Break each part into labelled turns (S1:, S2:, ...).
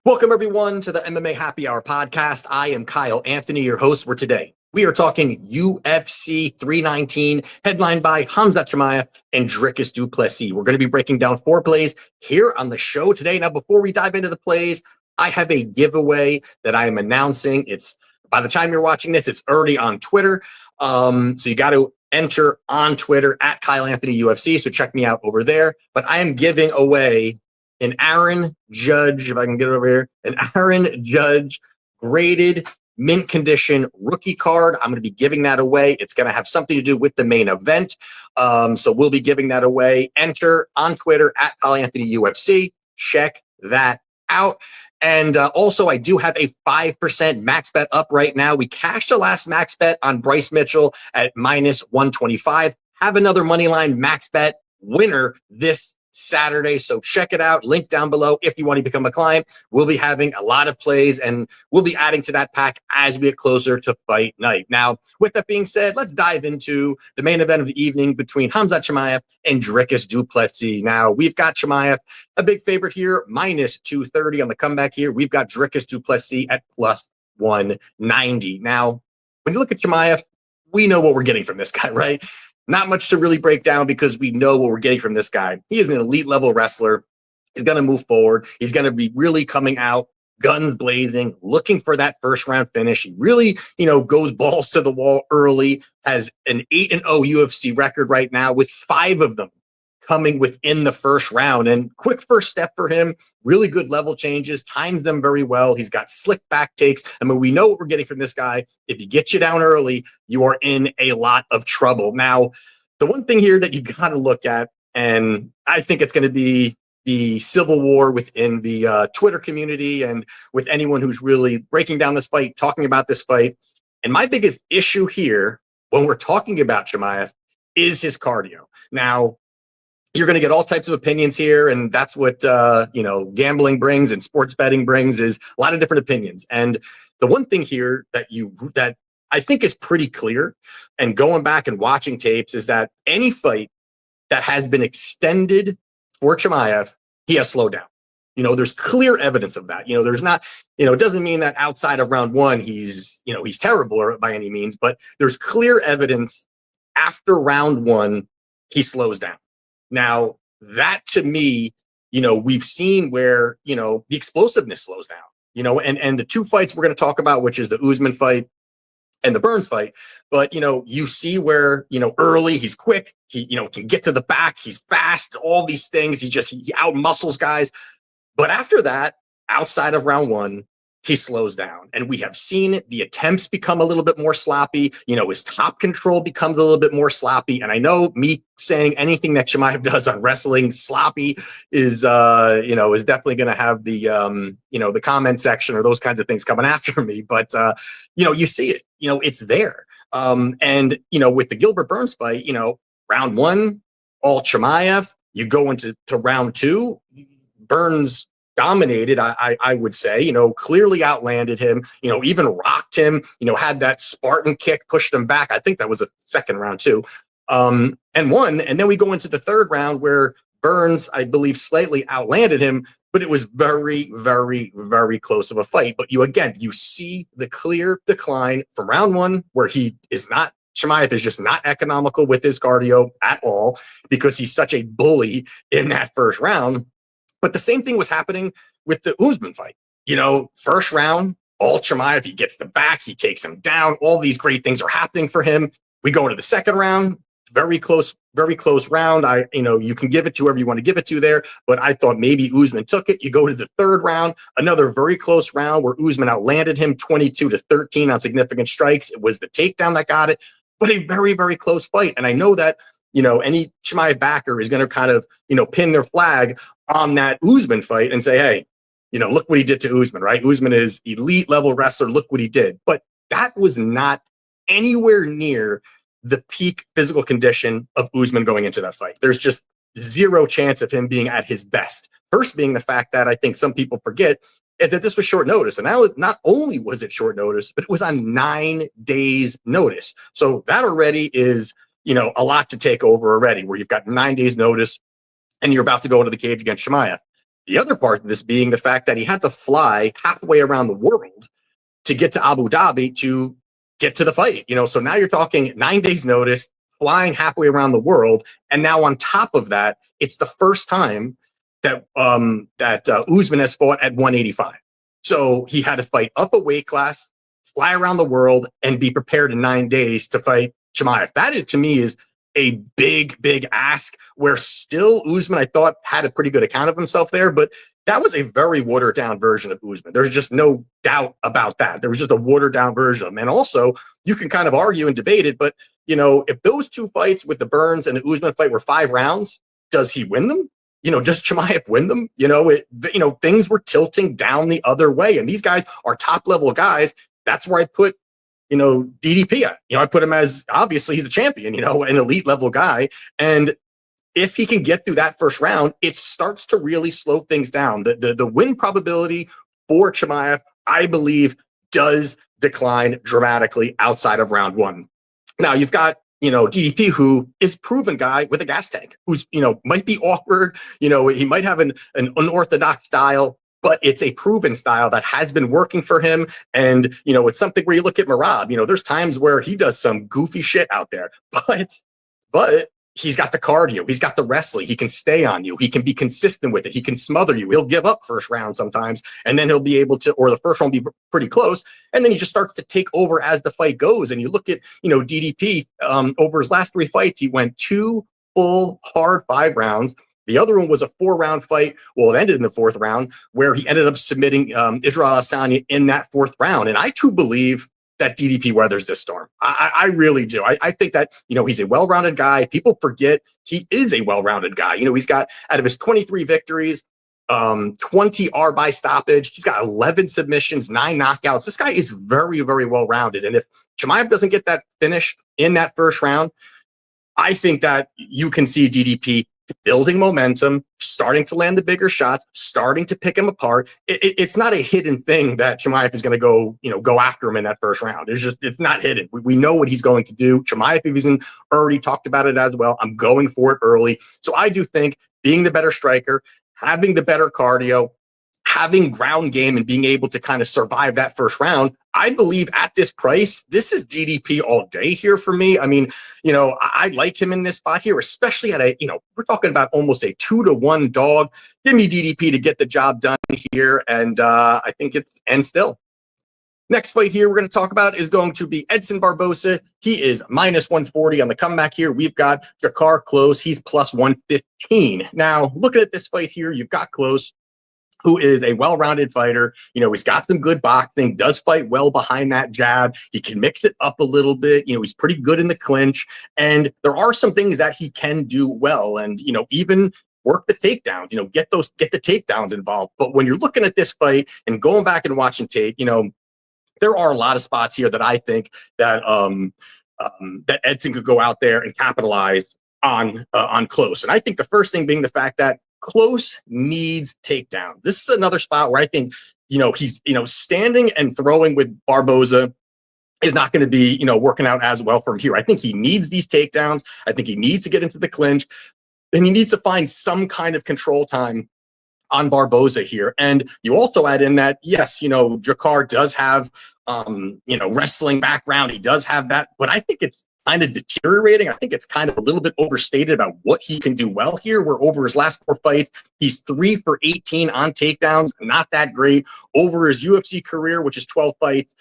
S1: Welcome, everyone, to the MMA Happy Hour podcast. I am Kyle Anthony, your host for today. We are talking UFC 319, headlined by Khamzat Chimaev and Dricus du Plessis. We're going to be breaking down 4 plays here on the show today. Now, before we dive into the plays, I have a giveaway that I am announcing. It's by the time you're watching this, it's already on Twitter. So you got to enter on Twitter at Kyle Anthony UFC. So check me out over there. But I am giving away an Aaron Judge, if I can get it over here, an Aaron Judge graded mint condition rookie card. I'm going to be giving that away. It's going to have something to do with the main event. So we'll be giving that away. Enter on Twitter at Kyle Anthony UFC. Check that out. And also, I do have a 5% max bet up right now. We cashed the last max bet on Bryce Mitchell at minus 125. Have another moneyline max bet winner this Saturday. So check it out. Link down below if you want to become a client. We'll be having a lot of plays and we'll be adding to that pack as we get closer to fight night. Now, with that being said, let's dive into the main event of the evening between Khamzat Chimaev and Dricus du Plessis. Now, we've got Chimaev, a big favorite here, minus 230 on the comeback here. We've got Dricus du Plessis at plus 190. Now, when you look at Chimaev, we know what we're getting from this guy, right? Not much to really break down because we know what we're getting from this guy. He is an elite level wrestler. He's going to move forward. He's going to be really coming out, guns blazing, looking for that first round finish. He really, goes balls to the wall early, has an 8-0 UFC record right now with 5 of them coming within the first round. And quick first step for him, really good level changes, times them very well. He's got slick back takes. I mean, we know what we're getting from this guy. If he gets you down early, you are in a lot of trouble. Now, the one thing here that you got to look at, and I think it's going to be the civil war within the Twitter community and with anyone who's really breaking down this fight, talking about this fight. And my biggest issue here when we're talking about Chimaev is his cardio. Now, you're going to get all types of opinions here, and that's what gambling brings and sports betting brings, is a lot of different opinions. And the one thing here that I think is pretty clear, and going back and watching tapes, is that any fight that has been extended for Chimaev, he has slowed down. There's clear evidence of that. There's not, it doesn't mean that outside of round 1 he's terrible or by any means, but there's clear evidence after round 1 he slows down. Now, that to me, we've seen where, the explosiveness slows down, and the 2 fights we're going to talk about, which is the Usman fight and the Burns fight. But, you see where, early he's quick, he, can get to the back, he's fast, all these things. He out muscles guys. But after that, outside of round 1, he slows down. And we have seen the attempts become a little bit more sloppy. His top control becomes a little bit more sloppy. And I know me saying anything that Chimaev does on wrestling sloppy is definitely going to have the, the comment section or those kinds of things coming after me. But, you see it, it's there. And with the Gilbert Burns fight, round 1, all Chimaev, you go into round 2, Burns dominated, I would say, clearly outlanded him, even rocked him, had that Spartan kick, pushed him back. I think that was a second round too, and won. And then we go into the third round where Burns, I believe, slightly outlanded him, but it was very, very, very close of a fight. But you see the clear decline from round 1 where Chimaev is just not economical with his cardio at all because he's such a bully in that first round. But the same thing was happening with the Usman fight. First round, all Chimaev, he gets the back, he takes him down. All these great things are happening for him. We go into the second round, very close round. You can give it to whoever you want to give it to there, but I thought maybe Usman took it. You go to the third round, another very close round where Usman outlanded him 22-13 on significant strikes. It was the takedown that got it, but a very, very close fight. And I know that any Chimaev backer is going to kind of, pin their flag on that Usman fight and say, hey, look what he did to Usman, right? Usman is elite level wrestler. Look what he did. But that was not anywhere near the peak physical condition of Usman going into that fight. There's just zero chance of him being at his best. First being the fact that I think some people forget is that this was short notice. And not only was it short notice, but it was on 9 days notice. So that already is, a lot to take over already, where you've got 9 days notice and you're about to go into the cage against Chimaev. The other part of this being the fact that he had to fly halfway around the world to get to Abu Dhabi to get to the fight. So now you're talking 9 days notice, flying halfway around the world, and now on top of that, it's the first time that Usman has fought at 185. So he had to fight up a weight class, fly around the world, and be prepared in 9 days to fight Chimaev. That is, to me, is a big ask, where still Usman, I thought, had a pretty good account of himself there, but that was a very watered down version of Usman. There's just no doubt about that. There was just a watered down version of him. And also, you can kind of argue and debate it, but if those two fights with the Burns and the Usman fight were 5 rounds, does he win them? Does Chimaev win them? Things were tilting down the other way, and these guys are top level guys. That's where I put DDP. I put him as, obviously he's a champion, an elite level guy. And if he can get through that first round, it starts to really slow things down. The win probability for Chimaev, I believe, does decline dramatically outside of round 1. Now you've got, DDP, who is proven guy with a gas tank, who's, might be awkward. He might have an unorthodox style, but it's a proven style that has been working for him. And, it's something where you look at Merab, there's times where he does some goofy shit out there, but he's got the cardio, he's got the wrestling, he can stay on you, he can be consistent with it, he can smother you, he'll give up first round sometimes, and then he'll be able to, or the first round will be pretty close, and then he just starts to take over as the fight goes. And you look at, DDP, over his last 3 fights, he went 2 full hard 5 rounds. The other one was a 4-round fight. Well, it ended in the 4th round, where he ended up submitting Israel Adesanya in that 4th round. And I too believe that DDP weathers this storm. I really do. I think that, he's a well-rounded guy. People forget he is a well-rounded guy. He's got, out of his 23 victories, 20 are by stoppage. He's got 11 submissions, 9 knockouts. This guy is very, very well-rounded. And if Chimaev doesn't get that finish in that first round, I think that you can see DDP building momentum, starting to land the bigger shots, starting to pick him apart. It's not a hidden thing that Chimaev is going to go after him in that first round. It's not hidden. We know what he's going to do. Chimaev isn't already talked about it as well. I'm going for it early. So I do think being the better striker, having the better cardio, having ground game, and being able to kind of survive that first round, I believe at this price, this is DDP all day here for me. I mean, I like him in this spot here, especially at we're talking about almost a 2-to-1 dog. Give me DDP to get the job done here. And I think it's end still. Next fight here we're going to talk about is going to be Edson Barboza. He is -140 on the comeback here. We've got Jakar Klose. He's +115. Now, looking at this fight here, you've got Klose, who is a well-rounded fighter. He's got some good boxing, does fight well behind that jab. He can mix it up a little bit. He's pretty good in the clinch. And there are some things that he can do well. And, even work the takedowns, get the takedowns involved. But when you're looking at this fight and going back and watching tape, there are a lot of spots here that I think that that Edson could go out there and capitalize on Klose. And I think the first thing being the fact that Klose needs takedown. This is another spot where I think, he's, standing and throwing with Barboza is not going to be, working out as well for him here. I think he needs these takedowns. I think he needs to get into the clinch, and he needs to find some kind of control time on Barboza here. And you also add in that, yes, Jakar does have, wrestling background. He does have that, but I think it's kind of deteriorating. I think it's kind of a little bit overstated about what he can do well here, where over his last 4 fights, he's 3 for 18 on takedowns. Not that great. Over his UFC career, which is 12 fights,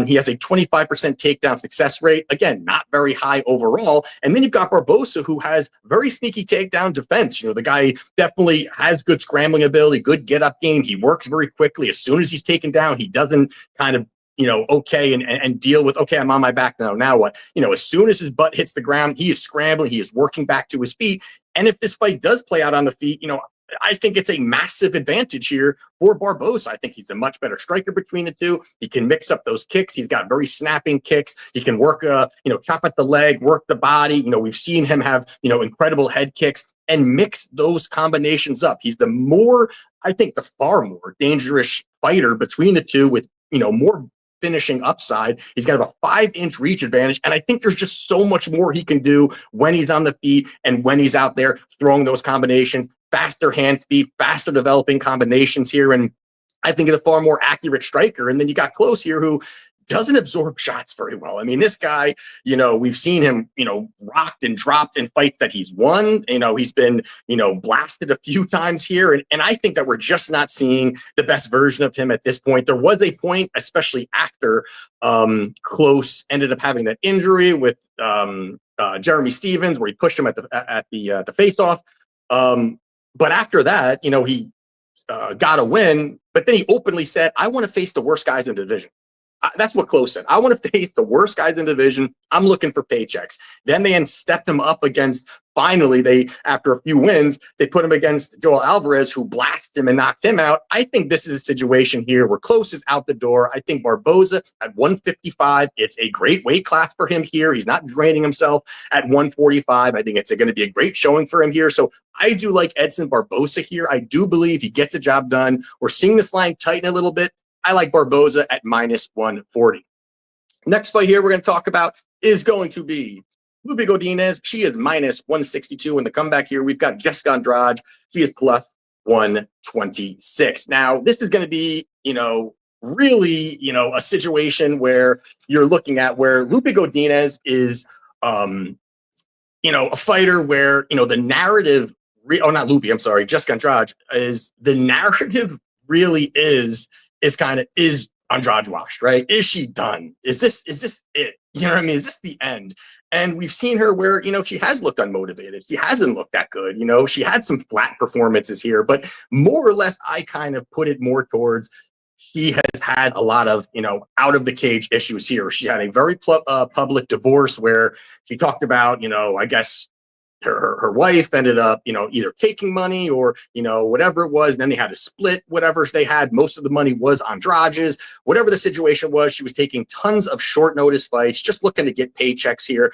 S1: he has a 25% takedown success rate. Again, not very high overall. And then you've got Barboza, who has very sneaky takedown defense. The guy definitely has good scrambling ability, good get-up game. He works very quickly. As soon as he's taken down, he doesn't kind of okay, and deal with, okay, I'm on my back now what? As soon as his butt hits the ground, he is scrambling, he is working back to his feet. And if this fight does play out on the feet, I think it's a massive advantage here for Barboza. I think he's a much better striker between the two. He can mix up those kicks. He's got very snapping kicks. He can work, chop at the leg, work the body. We've seen him have, incredible head kicks and mix those combinations up. He's the far more dangerous fighter between the two, with, more finishing upside. He's got a 5-inch reach advantage. And I think there's just so much more he can do when he's on the feet and when he's out there throwing those combinations, faster hand speed, faster developing combinations here. And I think he's a far more accurate striker. And then you got Klose here, who doesn't absorb shots very well. I mean, this guy, we've seen him, rocked and dropped in fights that he's won. He's been, blasted a few times here. And I think that we're just not seeing the best version of him at this point. There was a point, especially after Klose ended up having that injury with Jeremy Stevens, where he pushed him at the face-off. But after that, he got a win, but then he openly said, I want to face the worst guys in the division. That's what Klose said. I want to face the worst guys in the division. I'm looking for paychecks. Then they stepped him up against, finally, after a few wins, they put him against Joel Alvarez, who blasted him and knocked him out. I think this is a situation here where Klose is out the door. I think Barboza at 155, it's a great weight class for him here. He's not draining himself at 145. I think it's going to be a great showing for him here. So I do like Edson Barboza here. I do believe he gets the job done. We're seeing this line tighten a little bit. I like Barboza at -140. Next fight here we're going to talk about is going to be Lupi Godinez. She is -162. In the comeback here, we've got Jessica Andrade. She is +126. Now, this is going to be, really, a situation where you're looking at where Lupi Godinez is, a fighter where, the narrative, not Lupi, I'm sorry, Jessica Andrade, is the narrative really is Andrade washed, right? Is she done? Is this it? You know what I mean? Is this the end? And we've seen her where, she has looked unmotivated. She hasn't looked that good. She had some flat performances here, but more or less, I kind of put it more towards she has had a lot of, out of the cage issues here. She had a very public divorce where she talked about, I guess, her wife ended up, either taking money or, whatever it was. And then they had to split whatever they had. Most of the money was Andrade's. Whatever the situation was, she was taking tons of short notice fights, just looking to get paychecks here.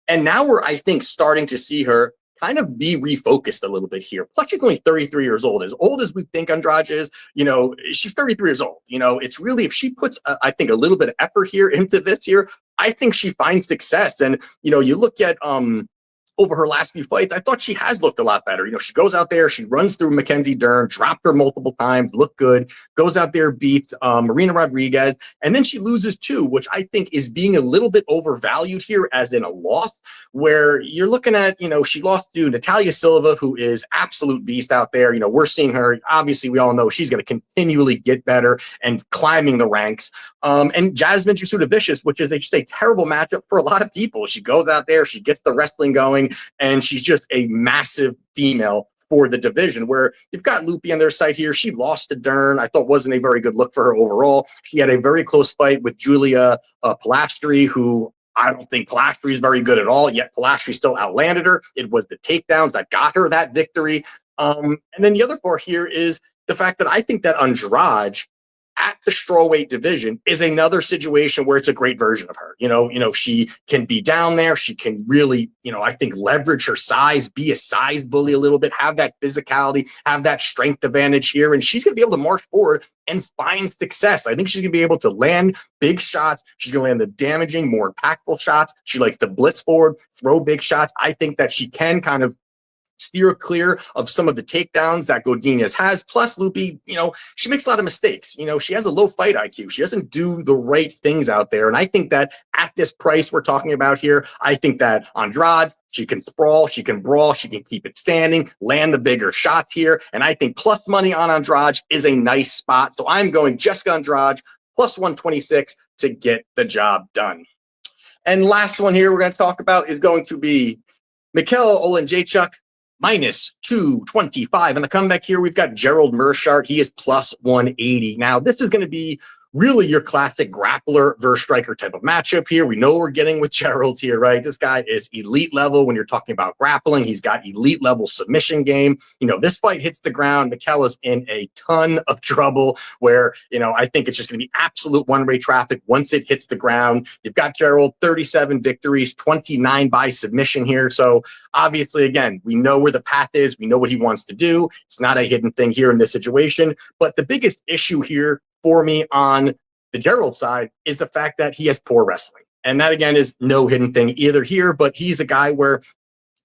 S1: And now we're, I think, starting to see her kind of be refocused a little bit here. Plus, she's only 33 years old. As old as we think Andrade is, she's 33 years old. It's really, if she puts, I think, a little bit of effort here into this year, I think she finds success. And, you look at, over her last few fights, I thought she has looked a lot better. She goes out there, she runs through Mackenzie Dern, dropped her multiple times, looked good, goes out there, beats Marina Rodriguez, and then she loses two, which I think is being a little bit overvalued here as in a loss, where you're looking at, she lost to Natalia Silva, who is absolute beast out there. We're seeing her, obviously we all know she's going to continually get better and climbing the ranks. And Jasmine Jasudavicius, which is just a terrible matchup for a lot of people. She goes out there, she gets the wrestling going, and she's just a massive female for the division, where you've got Lupi on their side here. She lost to Dern. I thought wasn't a very good look for her overall. She had a very close fight with Julia Palastri, who I don't think Palastri is very good at all, yet Palastri still outlanded her. It was the takedowns that got her that victory. And then the other part here is the fact that I think that Andrade at the strawweight division is another situation where it's a great version of her. She can be down there. She can really, I think leverage her size, be a size bully a little bit, have that physicality, have that strength advantage here. And she's going to be able to march forward and find success. I think she's going to be able to land big shots. She's going to land the damaging, more impactful shots. She likes to blitz forward, throw big shots. I think that she can kind of steer clear of some of the takedowns that Godinez has. Plus, Lupi, she makes a lot of mistakes. She has a low fight IQ. She doesn't do the right things out there. And I think that at this price we're talking about here, I think that Andrade, she can sprawl, she can brawl, she can keep it standing, land the bigger shots here. And I think plus money on Andrade is a nice spot. So I'm going Jessica Andrade +126 to get the job done. And last one here we're going to talk about is going to be Mikhail Oleksiejczuk -225. And the comeback here, we've got Gerald Meerschaert. He is +180. Now, this is going to be really your classic grappler versus striker type of matchup here. We know we're getting with Gerald here, right? This guy is elite level when you're talking about grappling. He's got elite level submission game. This fight hits the ground. Mikhail is in a ton of trouble where, I think it's just going to be absolute one-way traffic once it hits the ground. You've got Gerald, 37 victories, 29 by submission here. So obviously, again, we know where the path is. We know what he wants to do. It's not a hidden thing here in this situation. But the biggest issue here for me on the Gerald side is the fact that he has poor wrestling. And that, again, is no hidden thing either here, but he's a guy where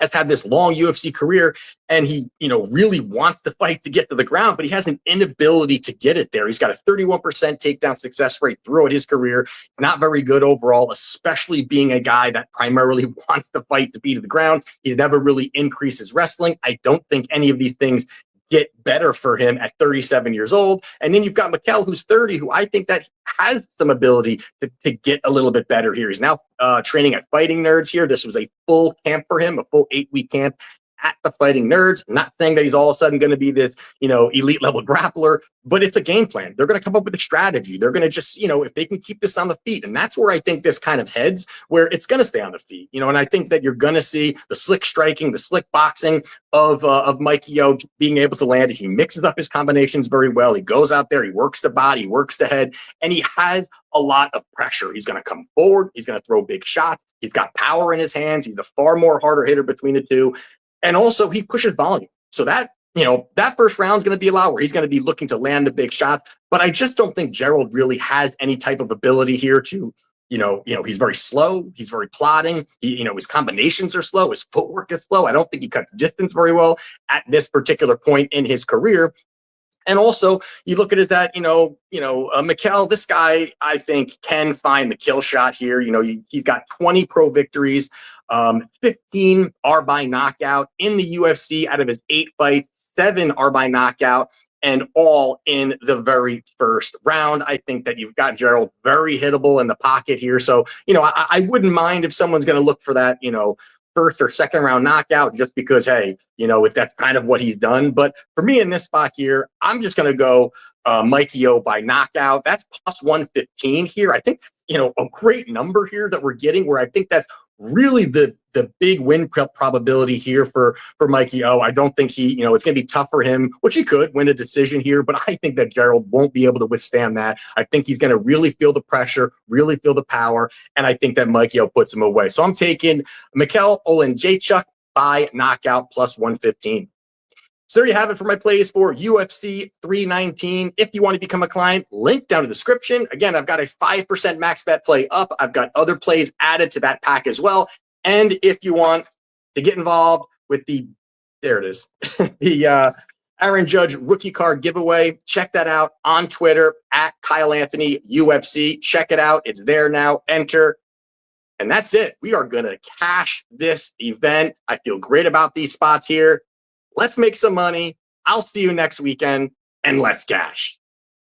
S1: has had this long UFC career, and he, really wants to fight to get to the ground, but he has an inability to get it there. He's got a 31% takedown success rate throughout his career. Not very good overall, especially being a guy that primarily wants to fight to be to the ground. He's never really increased his wrestling. I don't think any of these things get better for him at 37 years old. And then you've got Mikel, who's 30, who I think that has some ability to get a little bit better here. He's now training at Fighting Nerds here. This was a full camp for him, a full 8-week camp at the Fighting Nerds. I'm not saying that he's all of a sudden going to be this, elite level grappler, but it's a game plan. They're going to come up with a strategy. They're going to just, if they can keep this on the feet. And that's where I think this kind of heads, where it's going to stay on the feet, and I think that you're going to see the slick striking, the slick boxing of Mikey O being able to land it. He mixes up his combinations very well. He goes out there, he works the body, he works the head, and he has a lot of pressure. He's going to come forward. He's going to throw big shots. He's got power in his hands. He's a far more harder hitter between the two. And also he pushes volume. So that, that first round is going to be a lot where he's going to be looking to land the big shots. But I just don't think Gerald really has any type of ability here to, he's very slow. He's very plodding. His combinations are slow. His footwork is slow. I don't think he cuts distance very well at this particular point in his career. And also, you look at is that, Mikel, this guy, I think, can find the kill shot here. He's got 20 pro victories. 15 are by knockout in the UFC. Out of his 8 fights, 7 are by knockout, and all in the very first round. I think that you've got Gerald very hittable in the pocket here. So, I wouldn't mind if someone's going to look for that, first or second round knockout, just because, hey, if that's kind of what he's done. But for me in this spot here, I'm just going to go Mikey O by knockout. That's plus 115 here. I think, a great number here that we're getting, where I think that's really the big win probability here for Mikey O. I don't think he, it's going to be tough for him, which he could win a decision here, but I think that Gerald won't be able to withstand that. I think he's going to really feel the pressure, really feel the power, and I think that Mikey O puts him away. So I'm taking Mikel Oleksiejczuk by knockout plus 115. So there you have it for my plays for UFC 319. If you want to become a client, link down in the description. Again, I've got a 5% max bet play up. I've got other plays added to that pack as well. And if you want to get involved with there it is, the Aaron Judge rookie card giveaway, check that out on Twitter at Kyle Anthony UFC. Check it out. It's there now. Enter. And that's it. We are going to cash this event. I feel great about these spots here. Let's make some money. I'll see you next weekend, and let's cash.